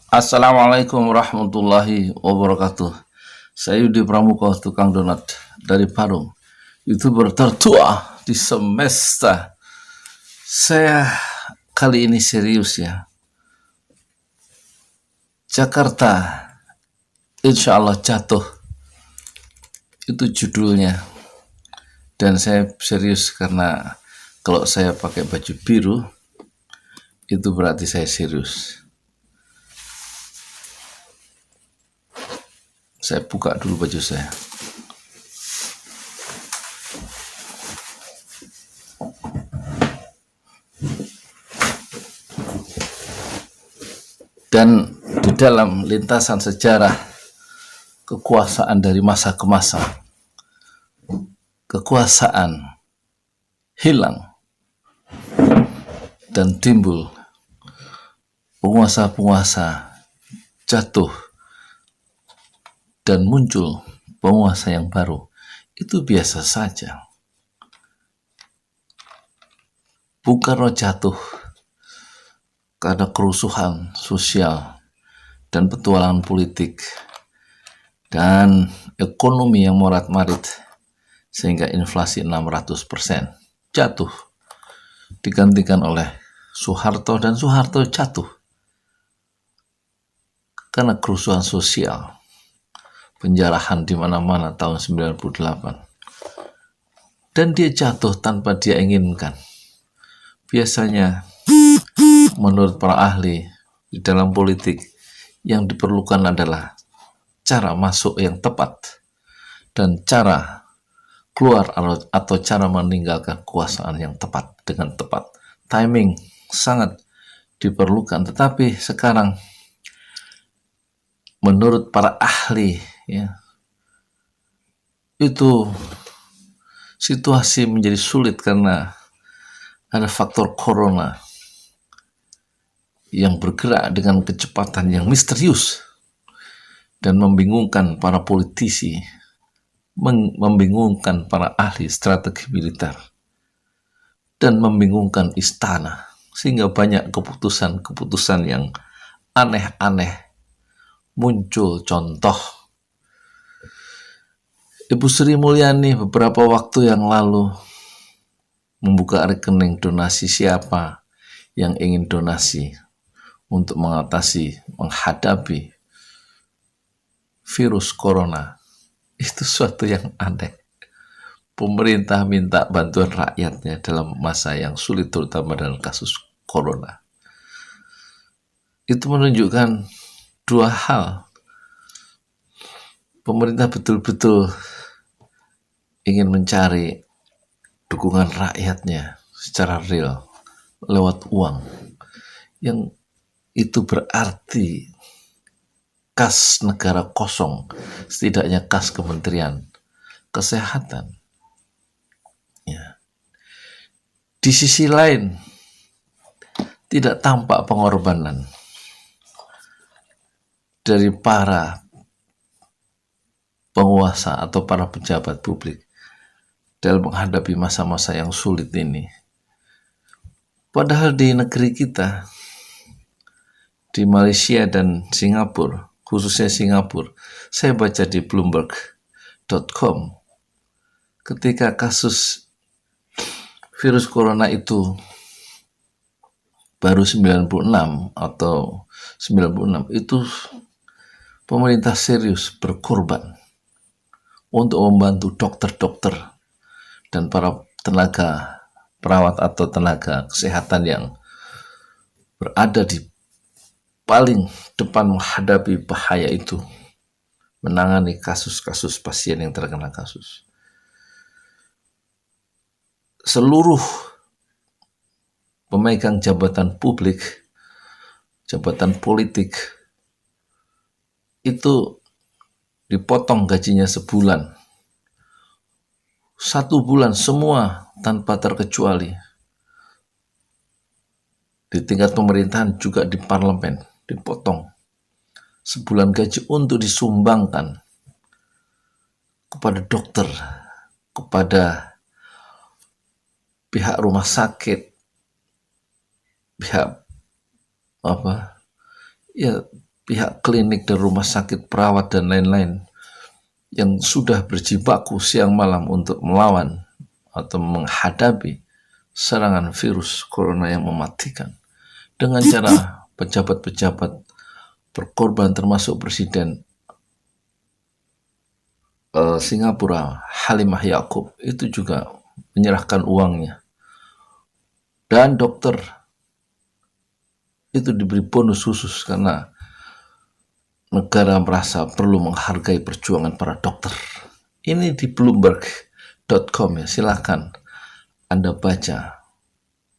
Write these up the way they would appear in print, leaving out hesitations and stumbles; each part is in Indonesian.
Assalamualaikum warahmatullahi wabarakatuh. Saya Yudi Pramuka, tukang donat dari Parung, YouTuber tertua di semesta. Saya kali ini serius ya. Jakarta insya Allah jatuh, itu judulnya. Dan saya serius karena kalau saya pakai baju biru, itu berarti saya serius. Saya buka dulu baju saya. Dan di dalam lintasan sejarah kekuasaan dari masa ke masa, kekuasaan hilang dan timbul penguasa-penguasa jatuh dan muncul penguasa yang baru. Itu biasa saja. Bung Karno jatuh karena kerusuhan sosial dan petualangan politik dan ekonomi yang morat-marit sehingga inflasi 600%. Jatuh, digantikan oleh Soeharto, dan Soeharto jatuh karena kerusuhan sosial, penjarahan di mana-mana tahun 98. Dan dia jatuh tanpa dia inginkan. Biasanya menurut para ahli di dalam politik yang diperlukan adalah cara masuk yang tepat dan cara keluar atau cara meninggalkan kekuasaan yang tepat dengan tepat. Timing sangat diperlukan, tetapi sekarang menurut para ahli ya, itu situasi menjadi sulit karena ada faktor corona yang bergerak dengan kecepatan yang misterius dan membingungkan para politisi, membingungkan para ahli strategi militer, dan membingungkan istana, sehingga banyak keputusan-keputusan yang aneh-aneh muncul. Contoh, Ibu Sri Mulyani beberapa waktu yang lalu membuka rekening donasi siapa yang ingin donasi untuk menghadapi virus corona. Itu suatu yang aneh. Pemerintah minta bantuan rakyatnya dalam masa yang sulit, terutama dalam kasus corona. Itu menunjukkan dua hal. Pemerintah betul-betul ingin mencari dukungan rakyatnya secara real lewat uang, yang itu berarti kas negara kosong, setidaknya kas Kementerian Kesehatan. Ya. Di sisi lain, tidak tampak pengorbanan dari para penguasa atau para pejabat publik dalam menghadapi masa-masa yang sulit ini. Padahal di negeri kita, di Malaysia dan Singapura, khususnya Singapura, saya baca di Bloomberg.com, ketika kasus virus corona itu baru 96 atau 96, itu pemerintah serius berkorban untuk membantu dokter-dokter dan para tenaga perawat atau tenaga kesehatan yang berada di paling depan menghadapi bahaya itu, menangani kasus-kasus pasien yang terkena kasus. Seluruh pemegang jabatan publik, jabatan politik, itu dipotong gajinya sebulan. 1 bulan semua tanpa terkecuali. Di tingkat pemerintahan juga di parlemen dipotong sebulan gaji untuk disumbangkan kepada dokter, kepada pihak rumah sakit, pihak pihak klinik dan rumah sakit, perawat dan lain-lain yang sudah berjibaku siang malam untuk melawan atau menghadapi serangan virus corona yang mematikan, dengan cara pejabat-pejabat berkorban termasuk Presiden Singapura Halimah Yacob itu juga menyerahkan uangnya, dan dokter itu diberi bonus khusus karena negara merasa perlu menghargai perjuangan para dokter. Ini di Bloomberg.com ya, silakan Anda baca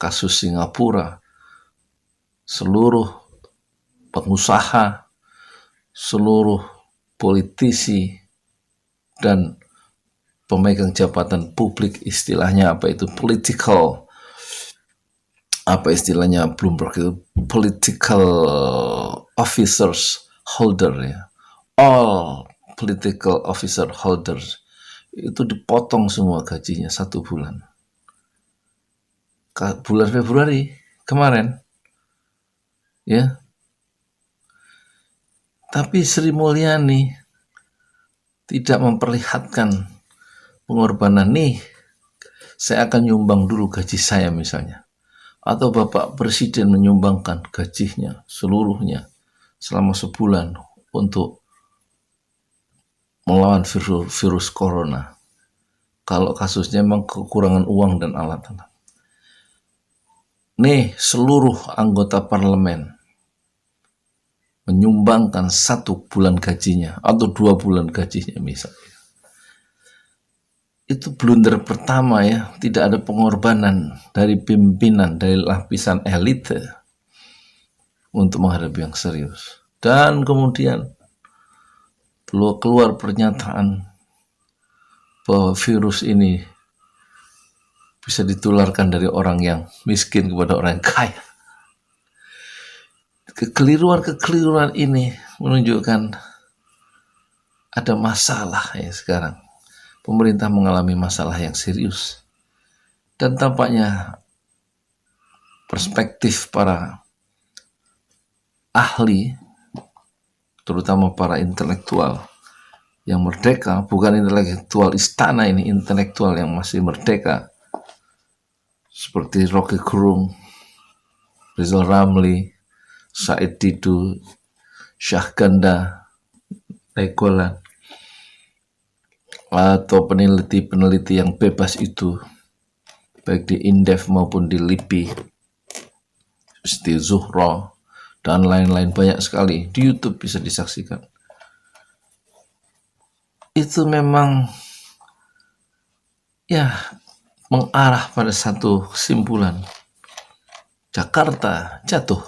kasus Singapura. Seluruh pengusaha, seluruh politisi dan pemegang jabatan publik, istilahnya apa itu political, apa istilahnya Bloomberg itu political officers holder ya, all political officer holders itu dipotong semua gajinya 1 bulan. Bulan Februari kemarin ya. Tapi Sri Mulyani tidak memperlihatkan pengorbanan, nih saya akan nyumbang dulu gaji saya misalnya, atau Bapak Presiden menyumbangkan gajinya seluruhnya selama sebulan untuk melawan virus corona. Kalau kasusnya memang kekurangan uang dan alat-alat. Nih, seluruh anggota parlemen menyumbangkan 1 bulan gajinya atau 2 bulan gajinya misalnya. Itu blunder pertama ya, tidak ada pengorbanan dari pimpinan, dari lapisan elite untuk menghadapi yang serius. Dan kemudian keluar pernyataan bahwa virus ini bisa ditularkan dari orang yang miskin kepada orang yang kaya. Kekeliruan ini menunjukkan ada masalah ya sekarang. Pemerintah mengalami masalah yang serius. Dan tampaknya perspektif para ahli, terutama para intelektual yang merdeka, bukan intelektual istana ini, intelektual yang masih merdeka, seperti Rocky Gerung, Rizal Ramli, Said Didu, Syahganda, Nainggolan, atau peneliti-peneliti yang bebas itu, baik di Indef maupun di LIPI, seperti Zuhro, dan lain-lain banyak sekali, di YouTube bisa disaksikan. Itu memang ya mengarah pada satu kesimpulan. Jakarta jatuh.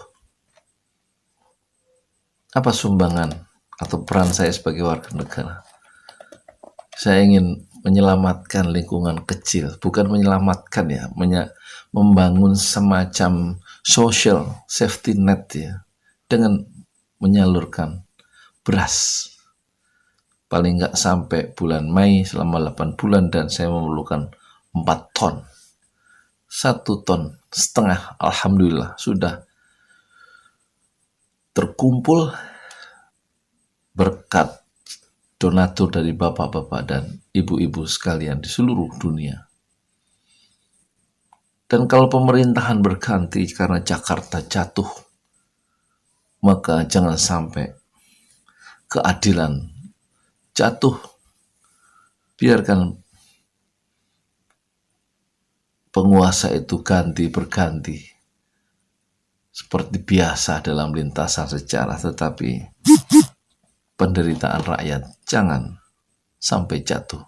Apa sumbangan atau peran saya sebagai warga negara? Saya ingin menyelamatkan lingkungan kecil, bukan menyelamatkan ya, membangun semacam social safety net ya, dengan menyalurkan beras. Paling nggak sampai bulan Mei selama 8 bulan, dan saya memerlukan 4 ton. 1,5 ton, alhamdulillah sudah terkumpul berkat donatur dari bapak-bapak dan ibu-ibu sekalian di seluruh dunia. Dan kalau pemerintahan berganti karena Jakarta jatuh, maka jangan sampai keadilan jatuh. Biarkan penguasa itu berganti seperti biasa dalam lintasan sejarah, tetapi penderitaan rakyat jangan sampai jatuh.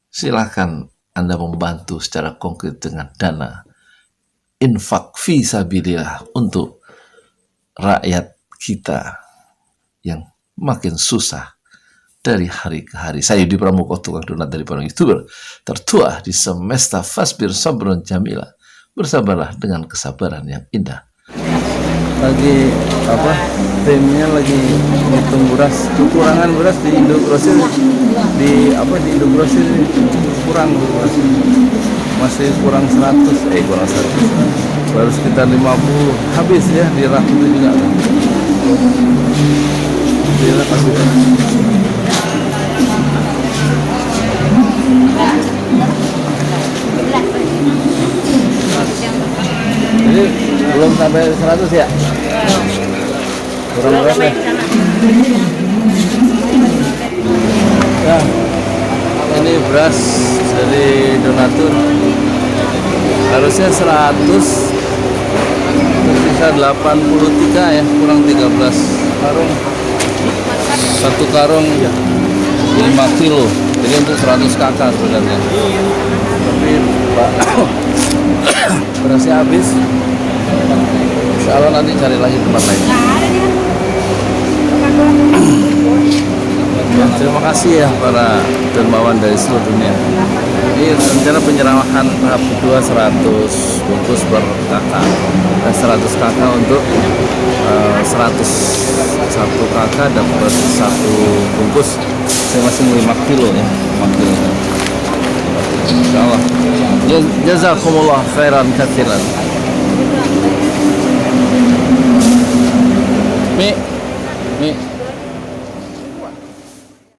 Silakan Anda membantu secara konkret dengan dana infak fisabilillah untuk rakyat kita yang makin susah dari hari ke hari. Saya Yudi Pramuko, tukang donat dari para YouTuber tertua di semesta. Fasbir sabrun jamila, bersabarlah dengan kesabaran yang indah. Lagi timnya lagi ngitung beras, kekurangan beras di Indogrosir, di Indogrosir kurang beras, masih kurang 100, baru sekitar 50 habis ya, di rak itu juga kan. Bila kasih. Jadi belum sampai 100 ya? Kurang berapa ya? Ya, ini beras dari donatur harusnya 100, tersisa 83 ya, kurang 13 karung. Satu karung 5 kilo, jadi untuk 100 kakak sebenarnya. Tapi berasnya habis. Insya Allah nanti cari lagi tempat lain. Ya, terima kasih ya para dermawan dari seluruh dunia. Ini rencana penyerahan tahap kedua 100 bungkus per kakak dan 100 kakak untuk 101 kakak dapat 1 bungkus masing-masing 5 kilo ya, 5 kilo. Insyaallah. Jazakumullah khairan katsiran. Mi